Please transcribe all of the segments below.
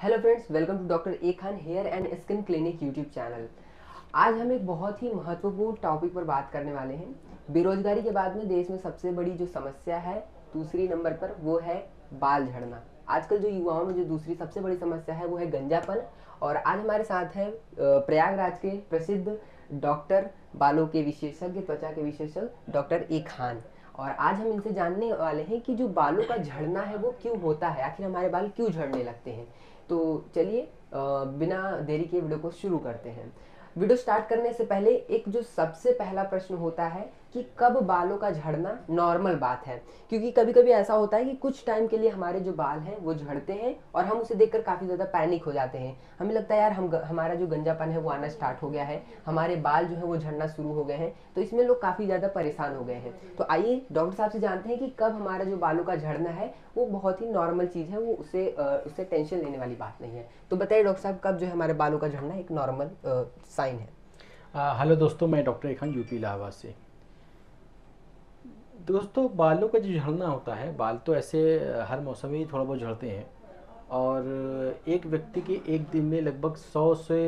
Hello friends, welcome to doctor A Khan hair and skin clinic YouTube channel. आज हम एक बहुत ही महत्वपूर्ण टॉपिक पर बात करने वाले हैं। बेरोजगारी के बाद में देश में सबसे बड़ी जो समस्या है दूसरी नंबर पर वो है बाल झड़ना। आजकल जो युवाओं में जो दूसरी सबसे बड़ी समस्या है वो है गंजापन। और आज हमारे साथ है प्रयागराज के प्रसिद्ध डॉक्टर, बालों के विशेषज्ञ, त्वचा के विशेषज्ञ डॉक्टर ए खान। और आज हम इनसे जानने वाले हैं कि जो बालों का झड़ना है वो क्यों होता है, आखिर हमारे बाल क्यों झड़ने लगते हैं। तो चलिए बिना देरी के वीडियो को शुरू करते हैं। वीडियो स्टार्ट करने से पहले एक जो सबसे पहला प्रश्न होता है कि कब बालों का झड़ना नॉर्मल बात है। क्योंकि कभी कभी ऐसा होता है कि कुछ टाइम के लिए हमारे जो बाल हैं वो झड़ते हैं और हम उसे देखकर काफ़ी ज़्यादा पैनिक हो जाते हैं। हमें लगता है यार हमारा जो गंजापन है वो आना स्टार्ट हो गया है, हमारे बाल जो है वो झड़ना शुरू हो गए हैं। तो इसमें लोग काफ़ी ज़्यादा परेशान हो गए हैं। तो आइए डॉक्टर साहब से जानते हैं कि कब हमारा जो बालों का झड़ना है वो बहुत ही नॉर्मल चीज़ है, वो उससे टेंशन लेने वाली बात नहीं है। तो बताइए डॉक्टर साहब, कब जो है हमारे बालों का झड़ना एक नॉर्मल साइन है। हेलो दोस्तों, मैं doctor A Khan UP Allahabad से। दोस्तों, बालों का जो झड़ना होता है, बाल तो ऐसे हर मौसम में ही थोड़ा बहुत झड़ते हैं। और एक व्यक्ति के एक दिन में लगभग 100 से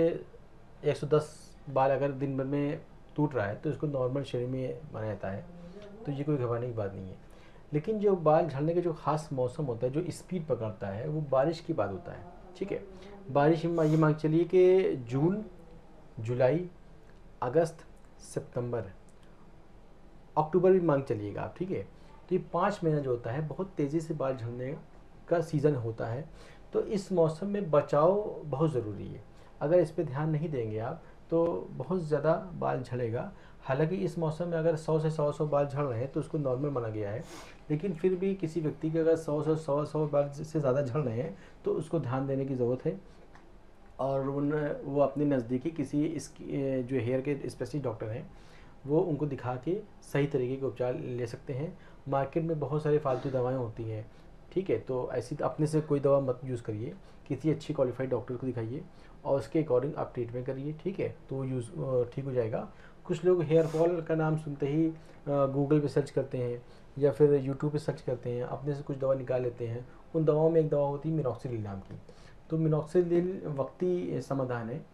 110 बाल अगर दिन भर में टूट रहा है तो इसको नॉर्मल श्रेणी में माना जाता है। तो ये कोई घबराने की बात नहीं है। लेकिन जो बाल झड़ने का जो ख़ास मौसम होता है, जो स्पीड पकड़ता है, वो बारिश की बात होता है। ठीक है, बारिश में ये मान चलिए कि जून, जुलाई, अगस्त, सितंबर, अक्टूबर भी मांग चलिएगा आप। ठीक है, तो ये 5 महीना जो होता है बहुत तेज़ी से बाल झड़ने का सीज़न होता है। तो इस मौसम में बचाव बहुत ज़रूरी है। अगर इस पे ध्यान नहीं देंगे आप तो बहुत ज़्यादा बाल झड़ेगा। हालांकि इस मौसम में अगर 100 से 100 बाल झड़ रहे हैं तो उसको नॉर्मल माना गया है। लेकिन फिर भी किसी व्यक्ति के अगर 100 से 100 बाल से ज़्यादा झड़ रहे हैं तो उसको ध्यान देने की ज़रूरत है। और वो अपने नज़दीकी किसी इसकी जो हेयर के स्पेशलिस्ट डॉक्टर हैं वो उनको दिखा के सही तरीके के उपचार ले सकते हैं। मार्केट में बहुत सारी फालतू दवाएं होती हैं। ठीक है, तो ऐसी अपने से कोई दवा मत यूज़ करिए, किसी अच्छी क्वालिफाइड डॉक्टर को दिखाइए और उसके अकॉर्डिंग आप ट्रीटमेंट करिए। ठीक है, तो यूज़ ठीक हो जाएगा। कुछ लोग हेयर फॉल का नाम सुनते ही गूगल पे सर्च करते हैं या फिर यूट्यूब पे सर्च करते हैं, अपने से कुछ दवा निकाल लेते हैं। उन दवाओं में एक दवा होती है मिनॉक्सिडिल नाम की। तो मिनॉक्सिडिल वक्ती समाधान है।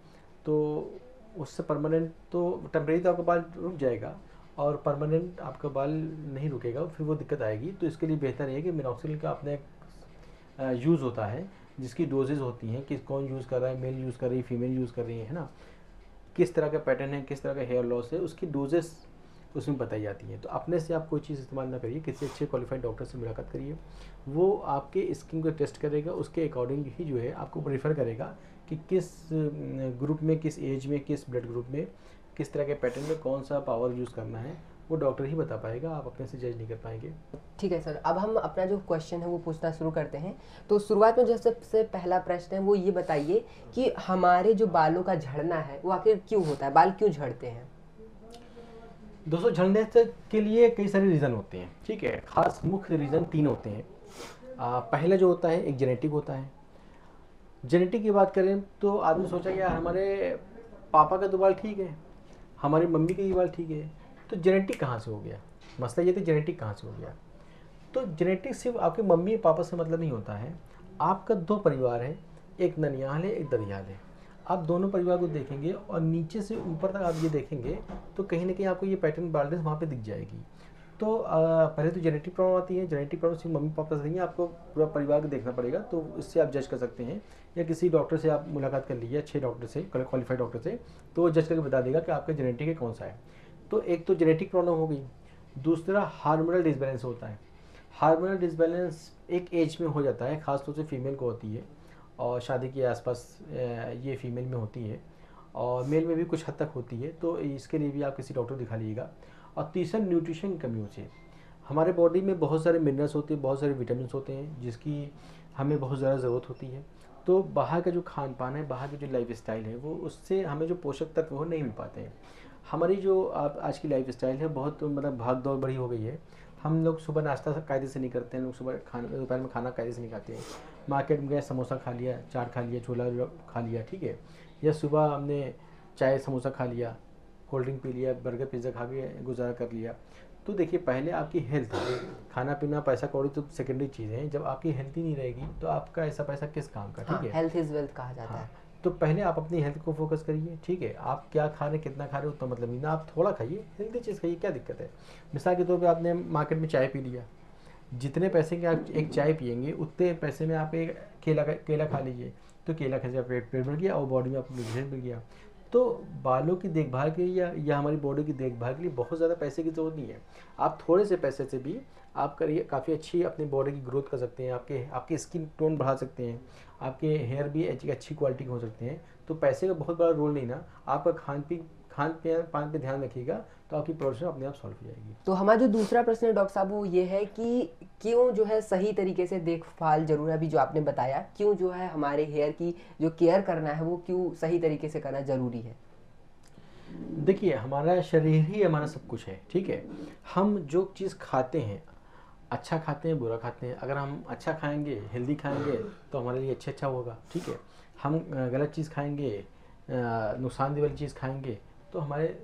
तो उससे परमानेंट तो टेम्परेरी तो आपका बाल रुक जाएगा और परमानेंट आपका बाल नहीं रुकेगा, फिर वो दिक्कत आएगी। तो इसके लिए बेहतर है कि मिनॉक्सिडिल का अपना एक यूज़ होता है जिसकी डोजेज़ होती हैं कि कौन यूज़ कर रहा है, मेल यूज़ कर रही है, फीमेल यूज़ कर रही है ना, किस तरह का पैटर्न है, किस तरह का हेयर लॉस है, उसकी डोजेस उसमें बताई जाती हैं। तो अपने से आप कोई चीज़ इस्तेमाल ना करिए, किसी अच्छे क्वालिफाइड डॉक्टर से मुलाकात करिए। वो आपके स्किन को टेस्ट करेगा, उसके अकॉर्डिंग ही जो है आपको प्रेफर करेगा कि किस ग्रुप में, किस एज में, किस ब्लड ग्रुप में, किस तरह के पैटर्न में कौन सा पावर यूज़ करना है। वो डॉक्टर ही बता पाएगा, आप अपने से जज नहीं कर पाएंगे। ठीक है सर, अब हम अपना जो क्वेश्चन है वो पूछना शुरू करते हैं। तो शुरुआत में जो सबसे पहला प्रश्न है वो ये बताइए कि हमारे जो बालों का झड़ना है वो आखिर क्यों होता है, बाल क्यों झड़ते हैं। दोस्तों, झड़ने के लिए कई सारे रीज़न होते हैं। ठीक है, खास मुख्य रीज़न 3 होते हैं। पहला जो होता है एक जेनेटिक होता है। जेनेटिक की बात करें तो आदमी सोचा कि यार हमारे पापा का तो बाल ठीक है, हमारी मम्मी के भी बाल ठीक है, तो जेनेटिक कहाँ से हो गया। मसला ये तो जेनेटिक कहाँ से हो गया। तो जेनेटिक सिर्फ आपके मम्मी पापा से मतलब नहीं होता है। आपका 2 परिवार है, एक ननियाल है, एक दरियाल है। आप दोनों परिवार को देखेंगे और नीचे से ऊपर तक आप ये देखेंगे तो कहीं ना कहीं आपको ये पैटर्न बाल्डनेस वहाँ पे दिख जाएगी। तो पहले तो जेनेटिक प्रॉब्लम आती है। जेनेटिक प्रॉब्लम सिर्फ मम्मी पापा से नहीं है, आपको पूरा परिवार को देखना पड़ेगा। तो इससे आप जज कर सकते हैं, या किसी डॉक्टर से आप मुलाकात कर लीजिए, अच्छे डॉक्टर से, क्वालिफाइड डॉक्टर से, तो वो जज करके बता देगा कि आपका जेनेटिक है कौन सा है। तो एक तो जेनेटिक प्रॉब्लम हो गई। दूसरा हार्मोनल डिसबैलेंस होता है। हार्मोनल डिसबैलेंस एक एज में हो जाता है, ख़ासतौर से फीमेल को होती है और शादी के आसपास ये फीमेल में होती है और मेल में भी कुछ हद तक होती है। तो इसके लिए भी आप किसी डॉक्टर दिखा लीजिएगा। और तीसरा न्यूट्रिशन की कमी होती है। हमारे बॉडी में बहुत सारे मिनरल्स होते हैं, बहुत सारे विटामिन होते हैं जिसकी हमें बहुत ज़्यादा ज़रूरत होती है। तो बाहर का जो खान पान है, बाहर की जो लाइफ स्टाइल है, वो उससे हमें जो पोषक तत्व वो नहीं मिल पाते हैं। हमारी जो आप आज की लाइफ स्टाइल है बहुत मतलब भाग दौड़ बड़ी हो गई है। हम लोग सुबह नाश्ता कायदे से नहीं करते हैं, लोग सुबह खाना, दोपहर में खाना कायदे से नहीं खाते हैं। मार्केट में गए, समोसा खा लिया, चाट खा लिया, छोला खा लिया। ठीक है, या सुबह हमने चाय समोसा खा लिया, कोल्ड ड्रिंक पी लिया, बर्गर पिज़्ज़ा खा के गुजारा कर लिया। तो देखिए पहले आपकी हेल्थ है, खाना पीना पैसा कौड़ी तो सेकेंडरी चीज़ है। जब आपकी हेल्थ ही नहीं रहेगी तो आपका ऐसा पैसा किस काम का, ठीक हाँ, है। हेल्थ इज वेल्थ कहा जाता हाँ, है। तो पहले आप अपनी हेल्थ को फोकस करिए, ठीक है। आप क्या खा रहे कितना खा रहे उतना मतलब नहीं ना, आप थोड़ा खाइए, हेल्दी चीज़ खाइए, क्या दिक्कत है। मिसाल के तौर पे आपने मार्केट में चाय पी लिया, जितने पैसे के आप एक चाय पियेंगे उतने पैसे में आप एक केला खा लीजिए, तो केला खाने से आपका पेट भर गया और बॉडी में आपको न्यूट्रिशन मिल गया। तो बालों की देखभाल के लिए या हमारी बॉडी की देखभाल के लिए बहुत ज़्यादा पैसे की ज़रूरत नहीं है। आप थोड़े से पैसे से भी आप करिए, काफ़ी अच्छी अपनी बॉडी की ग्रोथ कर सकते हैं, आपके स्किन टोन बढ़ा सकते हैं, आपके हेयर भी अच्छी क्वालिटी के हो सकते हैं। तो पैसे का बहुत बड़ा रोल नहीं ना, आपका खान पान पे ध्यान रखिएगा तो आपकी प्रॉब्लम अपने आप सॉल्व हो जाएगी। तो हमारा जो दूसरा प्रश्न है डॉक्टर साहब वो ये है कि क्यों जो है सही तरीके से देखभाल जरूर है, अभी जो आपने बताया, क्यों जो है हमारे हेयर की जो केयर करना है वो क्यों सही तरीके से करना जरूरी है। देखिए हमारा शरीर ही हमारा सब कुछ है, ठीक है। हम जो चीज़ खाते हैं, अच्छा खाते हैं बुरा खाते हैं। अगर हम अच्छा खाएंगे हेल्दी खाएंगे तो हमारे लिए अच्छा होगा, ठीक है। हम गलत चीज़ खाएंगे, नुकसानदेह वाली चीज़ खाएंगे तो हमारे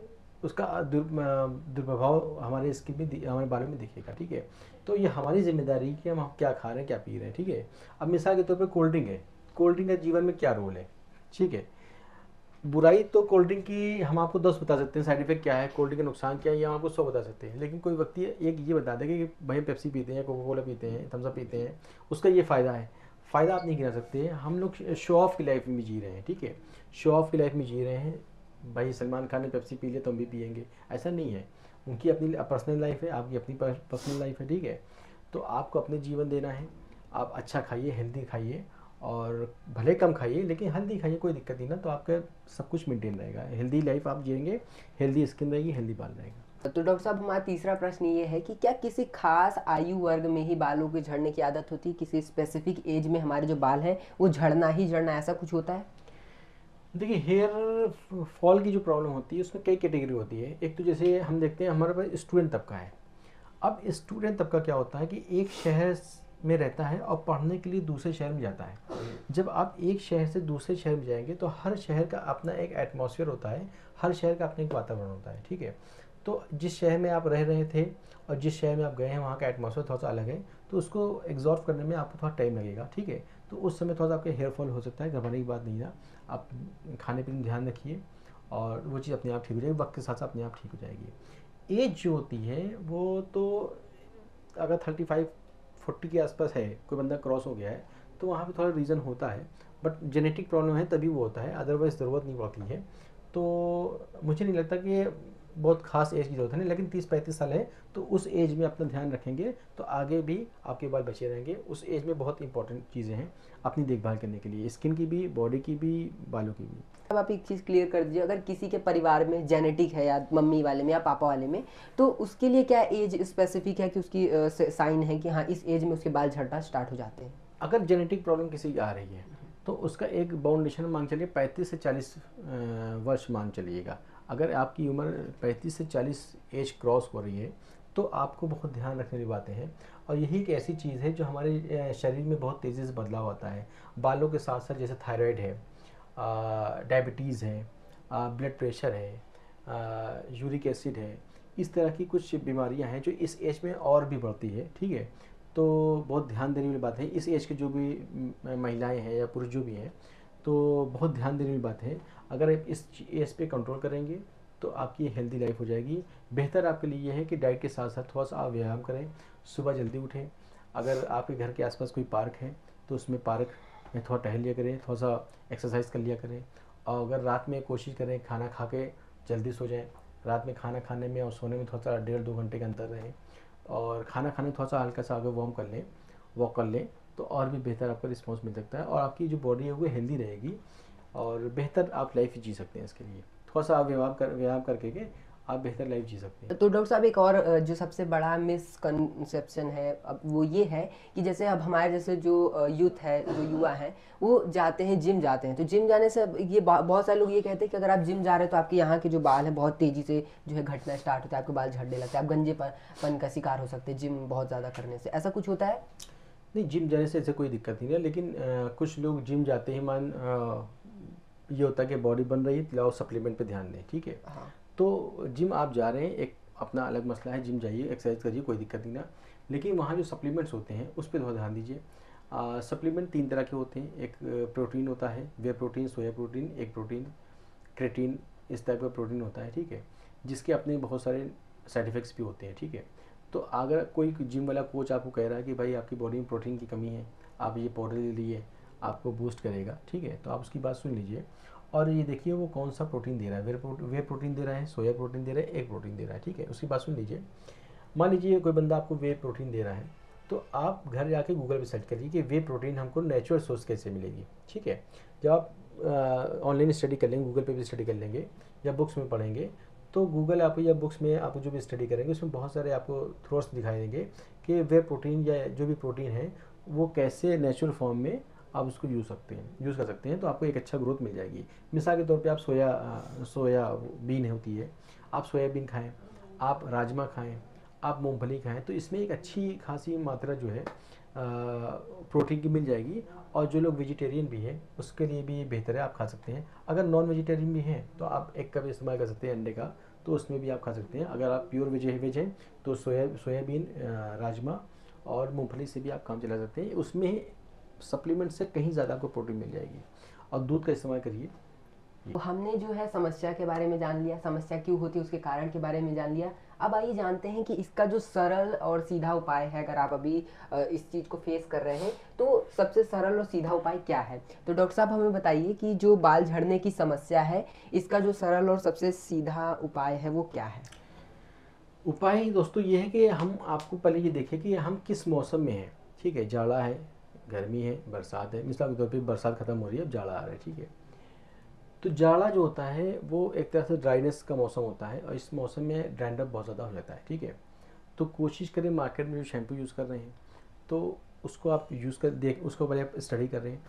उसका दुष्प्रभाव हमारे स्किन में हमारे बालों में दिखेगा, ठीक है। तो ये हमारी जिम्मेदारी कि हम क्या खा रहे हैं क्या पी रहे हैं, ठीक है। अब मिसाल के तौर पर कोल्ड ड्रिंक है, कोल्ड ड्रिंक का जीवन में क्या रोल है, ठीक है। बुराई तो कोल्ड ड्रिंक की हम आपको 10 बता सकते हैं, साइड इफेक्ट क्या है, कोल्ड ड्रिंक का नुकसान क्या है, ये हम आपको 100 बता सकते हैं। लेकिन कोई व्यक्ति एक ये बता देगा कि भाई पेप्सी पीते हैं, कोका कोला पीते हैं, थम्स अप पीते हैं, उसका ये फ़ायदा है। फ़ायदा आप नहीं गिना सकते। हम लोग शो ऑफ की लाइफ में जी रहे हैं, ठीक है। शो ऑफ की लाइफ में जी रहे हैं, भाई सलमान खान ने पेप्सी पी लिया तो हम भी पियेंगे, ऐसा नहीं है। उनकी अपनी पर्सनल लाइफ है, आपकी अपनी पर्सनल लाइफ है, ठीक है। तो आपको अपने जीवन देना है, आप अच्छा खाइए, हेल्दी खाइए, और भले कम खाइए लेकिन हेल्दी खाइए, कोई दिक्कत नहीं ना। तो आपका सब कुछ मेंटेन रहेगा, हेल्दी लाइफ आप जिएंगे, हेल्दी स्किन रहेगी, हेल्दी बाल रहेगा। तो डॉक्टर साहब हमारा तीसरा प्रश्न ये है कि क्या किसी खास आयु वर्ग में ही बालों के झड़ने की आदत होती है, किसी स्पेसिफिक एज में हमारे जो बाल हैं वो झड़ना ही झड़ना, ऐसा कुछ होता है। देखिए हेयर फॉल की जो प्रॉब्लम होती है उसमें कई कैटेगरी होती है। एक तो जैसे हम देखते हैं हमारे पास स्टूडेंट तबका है। अब स्टूडेंट तबका क्या होता है कि एक शहर में रहता है और पढ़ने के लिए दूसरे शहर में जाता है। जब आप एक शहर से दूसरे शहर में जाएंगे तो हर शहर का अपना एक एटमॉस्फेयर होता है, हर शहर का अपना एक वातावरण होता है, ठीक है। तो जिस शहर में आप रह रहे थे और जिस शहर में आप गए हैं वहाँ का एटमॉस्फेयर थोड़ा सा अलग है, तो उसको एग्जॉर्व करने में आपको थोड़ा टाइम लगेगा, ठीक है। तो उस समय थोड़ा सा आपके हेयर फॉल हो सकता है, घबराने की बात नहीं ना। आप खाने पीने में ध्यान रखिए और वो चीज़ अपने आप ठीक हो जाएगी, वक्त के साथ साथ अपने आप ठीक हो जाएगी। एज जो होती है वो तो अगर 35-40 के आसपास है, कोई बंदा क्रॉस हो गया है तो वहाँ पे थोड़ा रीज़न होता है, बट जेनेटिक प्रॉब्लम है तभी वो होता है, अदरवाइज़ ज़रूरत नहीं पड़ती है। तो मुझे नहीं लगता कि बहुत खास एज की ज़रूरत है, नहीं। लेकिन 30-35 साल है तो उस एज में अपना ध्यान रखेंगे तो आगे भी आपके बाल बचे रहेंगे। उस एज में बहुत इंपॉर्टेंट चीज़ें हैं अपनी देखभाल करने के लिए, स्किन की भी, बॉडी की भी, बालों की भी। अब आप एक चीज़ क्लियर कर दीजिए, अगर किसी के परिवार में जेनेटिक है या मम्मी वाले में या पापा वाले में, तो उसके लिए क्या एज स्पेसिफिक है कि उसकी साइन है कि हाँ इस एज में उसके बाल झड़ना स्टार्ट हो जाते हैं। अगर जेनेटिक प्रॉब्लम किसी की आ रही है तो उसका एक बाउंडेशन मांग चलिए 35 से 40 वर्ष मांग चलिएगा। अगर आपकी उम्र 35 से 40 एज क्रॉस हो रही है तो आपको बहुत ध्यान रखने की बातें हैं। और यही एक ऐसी चीज़ है जो हमारे शरीर में बहुत तेज़ी से बदलाव आता है बालों के साथ साथ, जैसे थायराइड है, डायबिटीज़ है, ब्लड प्रेशर है, यूरिक एसिड है। इस तरह की कुछ बीमारियां हैं जो इस एज में और भी बढ़ती है, ठीक है। तो बहुत ध्यान देने वाली बात है, इस एज के जो भी महिलाएं हैं या पुरुष जो भी हैं तो बहुत ध्यान देने वाली बात है। अगर आप इस एज पे कंट्रोल करेंगे तो आपकी हेल्दी लाइफ हो जाएगी। बेहतर आपके लिए यह है कि डाइट के साथ साथ थोड़ा सा आप व्यायाम करें, सुबह जल्दी उठें। अगर आपके घर के आसपास कोई पार्क है तो उसमें पार्क में थोड़ा टहल लिया करें, थोड़ा सा एक्सरसाइज कर लिया करें। और अगर रात में कोशिश करें खाना खा के जल्दी सो जाएं। रात में खाना खाने में और सोने में थोड़ा सा 1.5-2 घंटे का अंतर रहे, और खाना खाने थोड़ा सा हल्का सा आगे वार्म कर लें, वॉक कर लें, तो और भी बेहतर आपका रिस्पॉन्स मिल सकता है और आपकी जो बॉडी है वो हेल्दी रहेगी और बेहतर आप लाइफ जी सकते हैं। इसके लिए थोड़ा सा आप व्यायाम करके के आप बेहतर लाइफ जी सकते हैं। तो डॉक्टर साहब एक और जो सबसे बड़ा मिसकंसेप्शन है अब वो ये है कि जैसे अब हमारे जैसे जो यूथ है, जो युवा हैं, वो जाते हैं जिम जाते हैं, तो जिम जाने से अब ये बहुत सारे लोग ये कहते हैं कि अगर आप जिम जा रहे हैं तो आपके यहाँ के जो बाल हैं बहुत तेज़ी से जो है घटना स्टार्ट होता है, आपके बाल झड़ने लगते हैं, आप गंजेपन का शिकार हो सकते हैं जिम बहुत ज़्यादा करने से। ऐसा कुछ होता है? नहीं, जिम जाने से ऐसे कोई दिक्कत नहीं है, लेकिन कुछ लोग जिम जाते ही ये होता है कि बॉडी बन रही है, लाओ सप्लीमेंट पे ध्यान दें, ठीक है। हाँ। तो जिम आप जा रहे हैं एक अपना अलग मसला है, जिम जाइए, एक्सरसाइज करिए, कोई दिक्कत नहीं ना। लेकिन वहाँ जो सप्लीमेंट्स होते हैं उस पर थोड़ा ध्यान दीजिए। सप्लीमेंट 3 तरह के होते हैं, एक प्रोटीन होता है, वे प्रोटीन, सोया प्रोटीन, एक प्रोटीन क्रेटीन, इस टाइप का प्रोटीन होता है, ठीक है, जिसके अपने बहुत सारे साइड इफ़ेक्ट्स भी होते हैं, ठीक है। तो अगर कोई जिम वाला कोच आपको कह रहा है कि भाई आपकी बॉडी में प्रोटीन की कमी है, आप ये पाउडर ले लीजिए, आपको बूस्ट करेगा, ठीक है, तो आप उसकी बात सुन लीजिए और ये देखिए वो कौन सा प्रोटीन दे रहा है, वे प्रोटीन दे रहा है, सोया प्रोटीन दे रहा है, एक प्रोटीन दे रहा है, ठीक है, उसकी बात सुन लीजिए। मान लीजिए कोई बंदा आपको वे प्रोटीन दे रहा है, तो आप घर जाके गूगल पे सर्च करिए कि वे प्रोटीन हमको नेचुरल सोर्स कैसे मिलेगी, ठीक है। जब आप ऑनलाइन स्टडी कर लेंगे, गूगल पे भी स्टडी कर लेंगे या बुक्स में पढ़ेंगे, तो गूगल आप या बुक्स में आप जो भी स्टडी करेंगे उसमें बहुत सारे आपको थ्रोट्स दिखाई देंगे कि वे प्रोटीन या जो भी प्रोटीन है वो कैसे नेचुरल फॉर्म में आप उसको यूज़ कर सकते हैं, तो आपको एक अच्छा ग्रोथ मिल जाएगी। मिसाल के तौर पे आप सोया बीन होती है, आप सोयाबीन खाएं, आप राजमा खाएं, आप मूंगफली खाएं, तो इसमें एक अच्छी खासी मात्रा जो है प्रोटीन की मिल जाएगी। और जो लोग वेजिटेरियन भी हैं उसके लिए भी बेहतर है, आप खा सकते हैं। अगर नॉन वेजिटेरियन भी हैं तो आप एग का भी इस्तेमाल कर सकते हैं, अंडे का, तो उसमें भी आप खा सकते हैं। अगर आप प्योर वेज हैं तो सोयाबीन, राजमा और मूंगफली से भी आप काम चला सकते हैं। उसमें सप्लीमेंट से कहीं ज़्यादा आपको प्रोटीन मिल जाएगी। और दूध का इस्तेमाल करिए। तो हमने जो है समस्या के बारे में जान लिया, समस्या क्यों होती है उसके कारण के बारे में जान लिया। अब आइए जानते हैं कि इसका जो सरल और सीधा उपाय है, अगर आप अभी इस चीज़ को फेस कर रहे हैं तो सबसे सरल और सीधा उपाय क्या है। तो डॉक्टर साहब हमें बताइए कि जो बाल झड़ने की समस्या है इसका जो सरल और सबसे सीधा उपाय है वो क्या है। उपाय दोस्तों ये है कि हम आपको पहले ये देखें कि हम किस मौसम में हैं, ठीक है। जाड़ा है, गर्मी है, बरसात है। मिसाल के तौर पर बरसात ख़त्म हो रही है, अब जाड़ा आ रहा है, ठीक है। तो जाड़ा जो होता है वो एक तरह से ड्राइनेस का मौसम होता है और इस मौसम में डैंड्रफ बहुत ज़्यादा हो जाता है, ठीक है। तो कोशिश करें, मार्केट में जो शैम्पू यूज़ कर रहे हैं तो उसको आप यूज़ कर देख, उसको पहले आप स्टडी कर रहे हैं,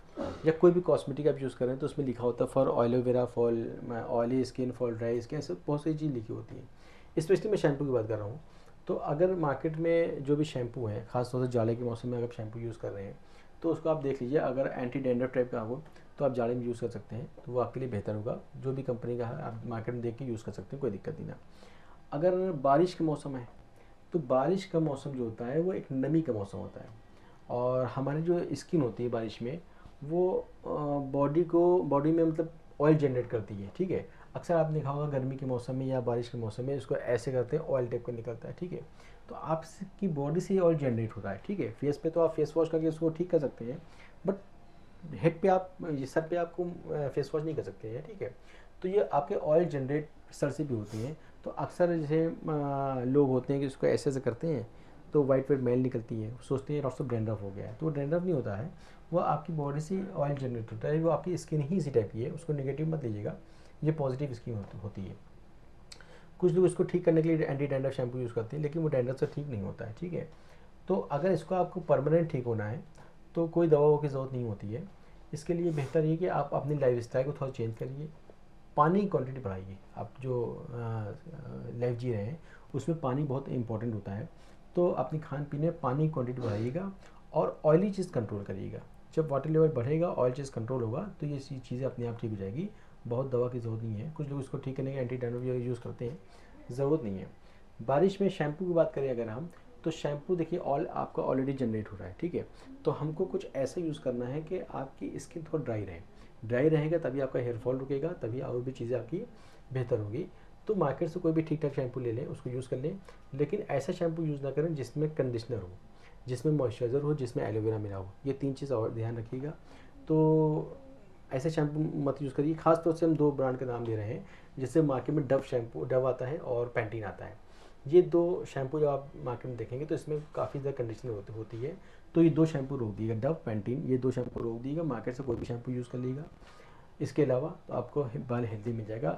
या कोई भी कॉस्मेटिक आप यूज़ कर रहे हैं तो उसमें लिखा होता है for aloe vera, for oily skin, for dry skin, ऐसे बहुत सारी चीज़ लिखी होती है। स्पेशली मैं शैम्पू की बात कर रहा हूँ। तो अगर मार्केट में जो भी शैम्पू है, ख़ासतौर से जाड़े के मौसम में अगर शैम्पू यूज़ कर रहे हैं तो उसको आप देख लीजिए, अगर एंटी डैंड्रफ टाइप का हो तो आप जाड़े में यूज़ कर सकते हैं, तो वो आपके लिए बेहतर होगा। जो भी कंपनी का है आप मार्केट में देख के यूज़ कर सकते हैं, कोई दिक्कत नहीं ना। अगर बारिश का मौसम है तो बारिश का मौसम जो होता है वो एक नमी का मौसम होता है और हमारी जो स्किन होती है बारिश में वो बॉडी में मतलब ऑयल जनरेट करती है, ठीक है। अक्सर आपने देखा होगा गर्मी के मौसम में या बारिश के मौसम में इसको ऐसे करते हैं, ऑयल टाइप का निकलता है, ठीक है। तो आपकी बॉडी से ऑयल जनरेट होता है, ठीक है। फेस पे तो आप फेस वॉश करके उसको ठीक कर सकते हैं, बट हेड पे आप, ये सर पे आपको फेस वॉश नहीं कर सकते हैं, ठीक है। तो ये आपके ऑयल जनरेट सर से भी होती हैं। तो अक्सर जैसे लोग होते हैं कि उसको ऐसे ऐसे करते हैं तो वाइट मैल निकलती है, सोचते हैं लॉट्स ऑफ डैंड्रफ हो गया है, तो वो डैंड्रफ नहीं होता है, वो आपकी बॉडी से ऑयल जनरेट होता है। वो आपकी स्किन ही इसी टाइप की है, उसको नेगेटिव मत लीजिएगा, ये पॉजिटिव स्किन होती है। कुछ लोग इसको ठीक करने के लिए एंटी डैंड्रफ शैम्पू यूज़ करते हैं, लेकिन वो डैंड्रफ से ठीक नहीं होता है, ठीक है। तो अगर इसको आपको परमानेंट ठीक होना है तो कोई दवाओं की ज़रूरत नहीं होती है। इसके लिए बेहतर ये कि आप अपनी लाइफस्टाइल को थोड़ा चेंज करिए, पानी की क्वांटिटी बढ़ाइए। आप जो लाइफ जी रहे हैं उसमें पानी बहुत इंपॉर्टेंट होता है, तो अपनी खान पीने में पानी की क्वांटिटी बढ़ाइएगा और ऑयली चीज़ कंट्रोल करिएगा। जब वाटर लेवल बढ़ेगा, ऑयल चीज़ कंट्रोल होगा तो ये चीज़ें अपने आप ठीक हो जाएगी, बहुत दवा की ज़रूरत नहीं है। कुछ लोग इसको ठीक करने के एंटी डैंड्रफ यूज़ करते हैं, ज़रूरत नहीं है। बारिश में शैम्पू की बात करें अगर हम, तो शैम्पू देखिए आपका ऑलरेडी जनरेट हो रहा है, ठीक है। तो हमको कुछ ऐसा यूज़ करना है कि आपकी स्किन थोड़ा ड्राई रहेगा, तभी आपका हेयर फॉल रुकेगा, तभी और भी चीज़ें आपकी बेहतर होगी। तो मार्केट से कोई भी ठीक ठाक शैम्पू ले लें, उसको यूज़ कर लें, लेकिन ऐसा शैम्पू यूज़ ना करें जिसमें कंडीशनर हो, जिसमें मॉइस्चराइज़र हो, जिसमें एलोवेरा मिला हो। ये 3 चीज़ और ध्यान रखिएगा। तो ऐसे शैम्पू मत यूज़ करिए। खास तौर से हम 2 ब्रांड के नाम दे रहे हैं, जैसे मार्केट में डव आता है और पैंटीन आता है। ये 2 शैम्पू जब आप मार्केट में देखेंगे तो इसमें काफ़ी ज़्यादा कंडीशनर होती है। तो ये 2 शैम्पू रोक दिएगा, डव, पैंटीन, ये 2 शैम्पू रोक दिएगा। मार्केट से कोई भी शैम्पू यूज़ कर लीजिएगा। इसके अलावा तो आपको बाल हेल्दी मिल जाएगा,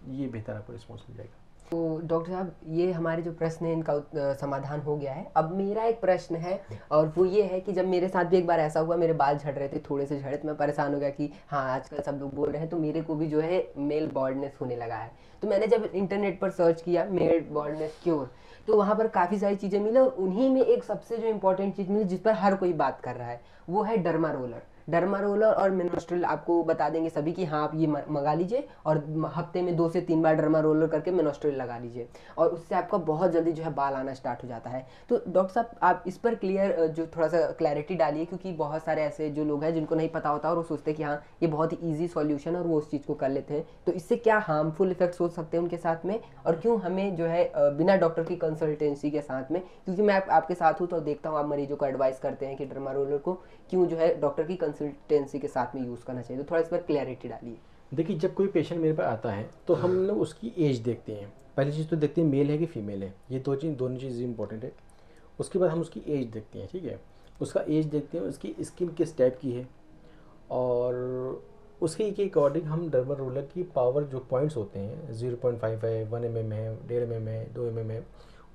ये बेहतर आपको रिस्पॉन्स मिल जाएगा। तो डॉक्टर साहब ये हमारे जो प्रश्न है इनका समाधान हो गया है। अब मेरा एक प्रश्न है और वो ये है कि जब मेरे साथ भी एक बार ऐसा हुआ, मेरे बाल झड़ रहे थे, थोड़े से झड़े, तो मैं परेशान हो गया कि हाँ आजकल सब लोग बोल रहे हैं तो मेरे को भी जो है मेल बॉल्डनेस होने लगा है। तो मैंने जब इंटरनेट पर सर्च किया मेल बॉल्डनेस क्योर, तो वहाँ पर काफ़ी सारी चीज़ें मिली और उन्हीं में एक सबसे जो इम्पोर्टेंट चीज़ मिली जिस पर हर कोई बात कर रहा है वो है डर्मा रोलर। डर्मा रोलर और मिनोस्ट्रिल आपको बता देंगे सभी कि हाँ आप ये मंगा लीजिए और हफ्ते में 2 से 3 बार डर्मा रोलर करके मिनोस्ट्रिल लगा लीजिए और उससे आपका बहुत जल्दी जो है बाल आना स्टार्ट हो जाता है। तो डॉक्टर साहब आप इस पर क्लियर जो थोड़ा सा क्लैरिटी डालिए, क्योंकि बहुत सारे ऐसे जो लोग हैं जिनको नहीं पता होता और वो सोचते हैं कि हाँ ये बहुत ही ईजी सॉल्यूशन है और वो उस चीज़ को कर लेते हैं। तो इससे क्या हार्मफुल इफेक्ट्स हो सकते हैं उनके साथ में, और क्यों हमें जो है बिना डॉक्टर की कंसल्टेंसी के साथ में, क्योंकि मैं आपके साथ हूँ तो देखता हूँ आप मरीजों को एडवाइस करते हैं कि डर्मा रोलर को क्यों जो है डॉक्टर की कंसल्टेंसी के साथ में यूज़ करना चाहिए, तो थोड़ा इस पर क्लैरिटी डालिए। देखिए, जब कोई पेशेंट मेरे पास आता है तो हम लोग उसकी एज देखते हैं। पहली चीज़ तो देखते हैं मेल है कि फीमेल है, ये दोनों चीज़ इंपॉर्टेंट है। उसके बाद हम उसकी एज देखते हैं, ठीक है। उसका एज देखते हैं, उसकी स्किन किस टाइप की है, और उसके के अकॉर्डिंग हम डर्मा रोलर की पावर जो पॉइंट्स होते हैं 0.5 है, 1 mm है, 1.5 mm है, 2 mm है,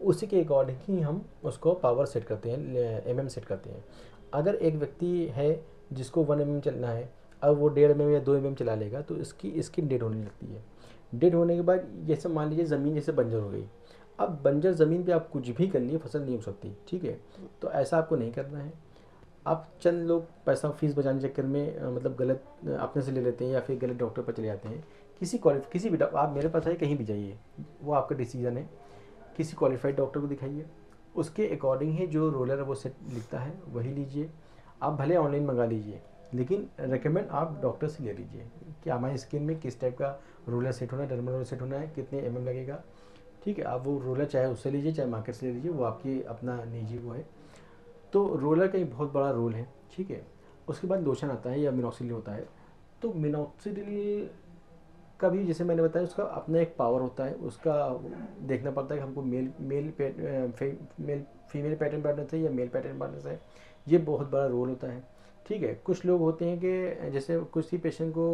उसी के अकॉर्डिंग ही हम उसको पावर सेट करते हैं, mm सेट करते हैं। अगर एक व्यक्ति है जिसको 1 mm चलना है, अब वो 1.5 mm या 2 mm चला लेगा तो इसकी स्किन डेड होने लगती है। डेड होने के बाद जैसे मान लीजिए ज़मीन जैसे बंजर हो गई, अब बंजर ज़मीन पे आप कुछ भी कर लिए फसल नहीं हो सकती, ठीक है। तो ऐसा आपको नहीं करना है। आप चंद लोग पैसा फीस बचाने के चक्कर में मतलब गलत अपने से ले लेते हैं या फिर गलत डॉक्टर पर चले जाते हैं। किसी भी आप मेरे पास आइए, कहीं भी जाइए, वो आपका डिसीजन है। किसी क्वालिफाइड डॉक्टर को दिखाइए, उसके अकॉर्डिंग ही जो रोलर है वो सेट लिखता है वही लीजिए। आप भले ऑनलाइन मंगा लीजिए, लेकिन रेकमेंड आप डॉक्टर से ले लीजिए कि हमारी स्किन में किस टाइप का रोलर सेट होना है, डर्मा रोलर सेट होना है, कितने mm लगेगा, ठीक है। आप वो रोलर चाहे उससे लीजिए चाहे मार्केट से ले लीजिए, वो आपकी अपना निजी वो है। तो रोलर का एक बहुत बड़ा रोल है, ठीक है। उसके बाद लोशन आता है या मिनॉक्सिडिल होता है। तो मिनॉक्सिडिल का भी जैसे मैंने बताया उसका अपना एक पावर होता है, उसका देखना पड़ता है कि हमको फीमेल पैटर्न पार्टनर से या मेल पैटर्न पार्टनर से, ये बहुत बड़ा रोल होता है, ठीक है। कुछ लोग होते हैं कि जैसे कुछ ही पेशेंट को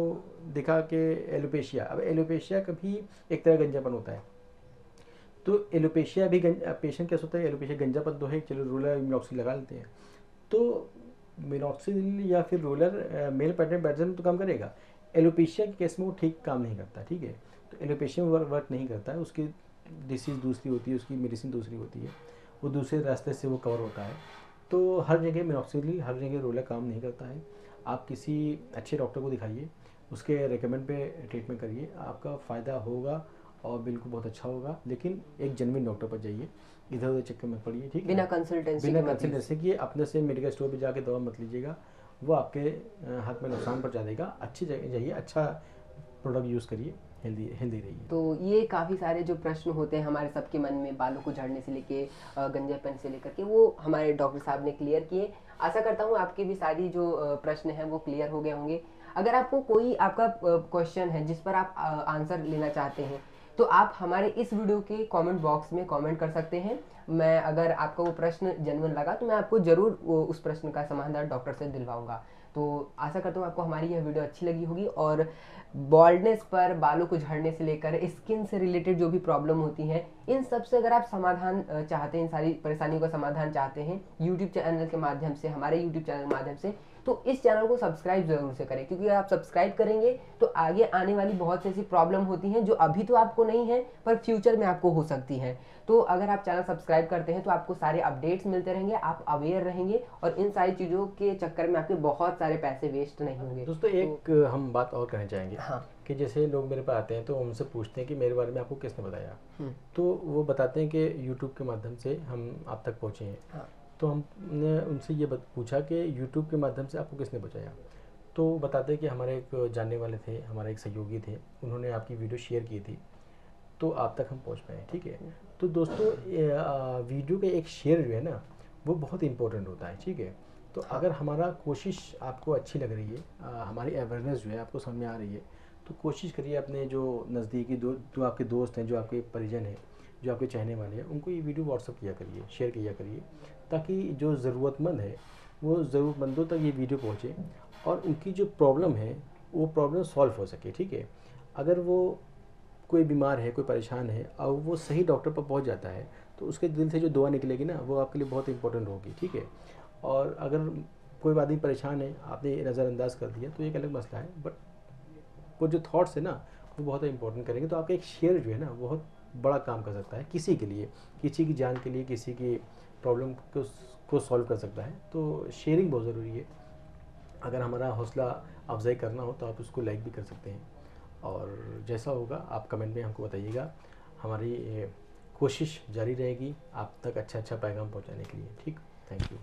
दिखा के एलोपेशिया, अब एलोपेशिया का भी एक तरह गंजापन होता है। तो एलोपेशिया भी पेशेंट कैसा होता है, एलोपेशिया गंजापन तो है, चलो रोलर मिनॉक्सिडिल लगा लेते हैं। तो मिनॉक्सिडिल या फिर रोलर मेल पैटर्न पैटर्न तो काम करेगा, एलोपेशिया के केस में वो ठीक काम नहीं करता, ठीक है। तो एलोपेशिया में वर्क नहीं करता है, उसकी डिसीज़ दूसरी होती है, उसकी मेडिसिन दूसरी होती है, वो दूसरे रास्ते से वो कवर होता है। तो हर जगह मिनॉक्सिडिल, हर जगह रोलर काम नहीं करता है। आप किसी अच्छे डॉक्टर को दिखाइए, उसके रेकमेंड पे ट्रीटमेंट करिए, आपका फ़ायदा होगा और बिल्कुल बहुत अच्छा होगा। लेकिन एक जेन्युइन डॉक्टर पर जाइए, इधर उधर चक्कर में पड़िए, ठीक है। बिना कंसल्टेंसी कि अपने से मेडिकल स्टोर पे जाके दवा मत लीजिएगा, वो आपके हाथ में नुकसान पहुंचा देगा। अच्छी जगह जाइए, अच्छा प्रोडक्ट यूज़ करिए, हेल्दी रहिए। तो ये काफ़ी सारे जो प्रश्न होते हैं हमारे सबके मन में, बालों को झड़ने से लेके गंजेपन से लेकर के, वो हमारे डॉक्टर साहब ने क्लियर किए। आशा करता हूँ आपकी भी सारी जो प्रश्न हैं वो क्लियर हो गए होंगे। अगर आपको कोई आपका क्वेश्चन है जिस पर आप आंसर लेना चाहते हैं तो आप हमारे इस वीडियो के कमेंट बॉक्स में कमेंट कर सकते हैं। मैं अगर आपका वो प्रश्न जेन्युइन लगा तो मैं आपको ज़रूर उस प्रश्न का समाधान डॉक्टर से दिलवाऊंगा। तो आशा करता हूँ आपको हमारी यह वीडियो अच्छी लगी होगी, और बॉल्डनेस पर, बालों को झड़ने से लेकर स्किन से रिलेटेड जो भी प्रॉब्लम होती हैं, इन सब से अगर आप समाधान चाहते हैं, इन सारी परेशानियों का समाधान चाहते हैं यूट्यूब चैनल के माध्यम से, हमारे यूट्यूब चैनल के माध्यम से, तो इस चैनल को सब्सक्राइब जरूर से करें, क्योंकि अगर आप सब्सक्राइब करेंगे तो आगे आने वाली बहुत सी ऐसी प्रॉब्लम होती हैं जो अभी तो आपको नहीं है पर फ्यूचर में आपको हो सकती हैं। तो अगर आप चैनल सब्सक्राइब करते हैं तो आपको सारे अपडेट्स मिलते रहेंगे, आप अवेयर रहेंगे और इन सारी चीज़ों के चक्कर में आपके बहुत सारे पैसे वेस्ट नहीं होंगे। दोस्तों एक हम बात और कहना चाहेंगे, हाँ, कि जैसे लोग मेरे पास आते हैं तो उनसे पूछते हैं कि मेरे बारे में आपको किसने बताया, तो वो बताते हैं कि यूट्यूब के माध्यम से हम आप तक पहुँचे हैं। हाँ। तो हमने उनसे ये पूछा कि यूट्यूब के माध्यम से आपको किसने बताया, तो बताते हैं कि हमारे एक जानने वाले थे, हमारे एक सहयोगी थे, उन्होंने आपकी वीडियो शेयर की थी तो आप तक हम पहुंच पाए, ठीक है। तो दोस्तों वीडियो का एक शेयर जो है ना वो बहुत इंपॉर्टेंट होता है, ठीक है। तो अगर हमारा कोशिश आपको अच्छी लग रही है, हमारी अवेयरनेस जो है आपको समझ में आ रही है, तो कोशिश करिए अपने जो नज़दीकी जो आपके दोस्त हैं, जो आपके परिजन हैं, जो आपके चाहने वाले हैं, उनको ये वीडियो व्हाट्सअप किया करिए, शेयर किया करिए, ताकि जो ज़रूरतमंद है वो ज़रूरतमंदों तक ये वीडियो पहुँचे और उनकी जो प्रॉब्लम है वो प्रॉब्लम सॉल्व हो सके, ठीक है। अगर वो कोई बीमार है, कोई परेशान है और वो सही डॉक्टर पर पहुंच जाता है तो उसके दिल से जो दुआ निकलेगी ना वो आपके लिए बहुत इंपॉर्टेंट होगी, ठीक है। और अगर कोई आदमी परेशान है, आपने नज़रअंदाज कर दिया तो एक अलग मसला है, बट वो जो थॉट्स है ना वो बहुत इंपॉर्टेंट करेंगे। तो आपका एक शेयर जो है ना बहुत बड़ा काम कर सकता है किसी के लिए, किसी की जान के लिए, किसी की प्रॉब्लम को सॉल्व कर सकता है। तो शेयरिंग बहुत ज़रूरी है। अगर हमारा हौसला अफजाई करना हो तो आप उसको लाइक भी कर सकते हैं, और जैसा होगा आप कमेंट में हमको बताइएगा। हमारी कोशिश जारी रहेगी आप तक अच्छा अच्छा पैगाम पहुंचाने के लिए। ठीक, थैंक यू।